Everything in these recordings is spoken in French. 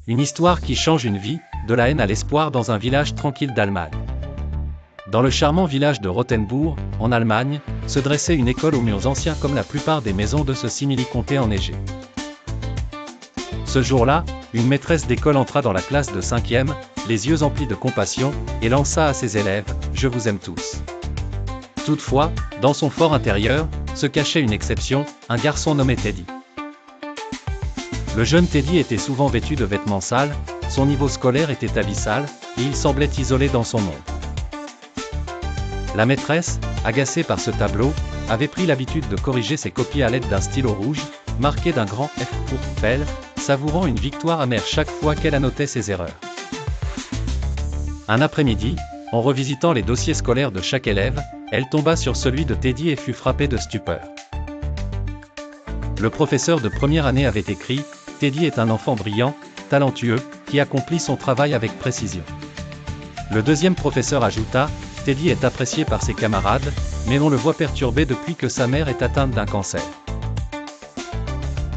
Une histoire qui change une vie, de la haine à l'espoir dans un village tranquille d'Allemagne. Dans le charmant village de Rothenburg, en Allemagne, se dressait une école aux murs anciens comme la plupart des maisons de ce simili-comté enneigé. Ce jour-là, une maîtresse d'école entra dans la classe de 5e, les yeux emplis de compassion, et lança à ses élèves « Je vous aime tous ». Toutefois, dans son fort intérieur, se cachait une exception, un garçon nommé Teddy. Le jeune Teddy était souvent vêtu de vêtements sales, son niveau scolaire était abyssal, et il semblait isolé dans son monde. La maîtresse, agacée par ce tableau, avait pris l'habitude de corriger ses copies à l'aide d'un stylo rouge, marqué d'un grand F pour Fell, savourant une victoire amère chaque fois qu'elle annotait ses erreurs. Un après-midi, en revisitant les dossiers scolaires de chaque élève, elle tomba sur celui de Teddy et fut frappée de stupeur. Le professeur de première année avait écrit « Teddy est un enfant brillant, talentueux, qui accomplit son travail avec précision ». Le deuxième professeur ajouta « Teddy est apprécié par ses camarades, mais on le voit perturbé depuis que sa mère est atteinte d'un cancer ».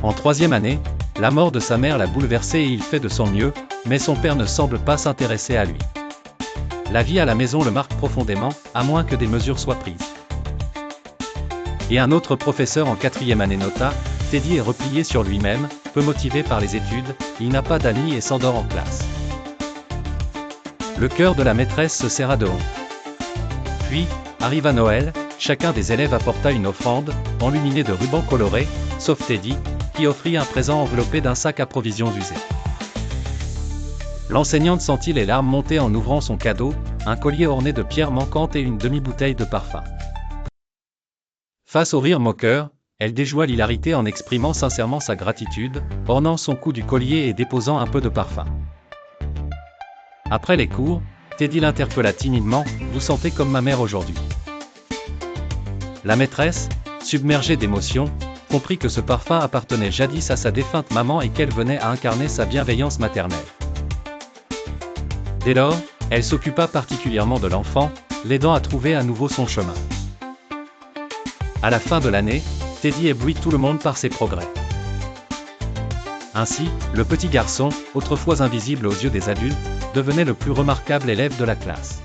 En troisième année, la mort de sa mère l'a bouleversé et il fait de son mieux, mais son père ne semble pas s'intéresser à lui. La vie à la maison le marque profondément, à moins que des mesures soient prises. Et un autre professeur en quatrième année nota « Teddy est replié sur lui-même, peu motivé par les études, il n'a pas d'amis et s'endort en classe ». Le cœur de la maîtresse se serra de honte. Puis, arriva Noël, chacun des élèves apporta une offrande, enluminée de rubans colorés, sauf Teddy, qui offrit un présent enveloppé d'un sac à provisions usé. L'enseignante sentit les larmes monter en ouvrant son cadeau, un collier orné de pierres manquantes et une demi-bouteille de parfum. Face au rire moqueur, elle déjoua l'hilarité en exprimant sincèrement sa gratitude, ornant son cou du collier et déposant un peu de parfum. Après les cours, Teddy l'interpella timidement « Vous sentez comme ma mère aujourd'hui ». La maîtresse, submergée d'émotion, comprit que ce parfum appartenait jadis à sa défunte maman et qu'elle venait à incarner sa bienveillance maternelle. Dès lors, elle s'occupa particulièrement de l'enfant, l'aidant à trouver à nouveau son chemin. À la fin de l'année, Teddy éblouit tout le monde par ses progrès. Ainsi, le petit garçon, autrefois invisible aux yeux des adultes, devenait le plus remarquable élève de la classe.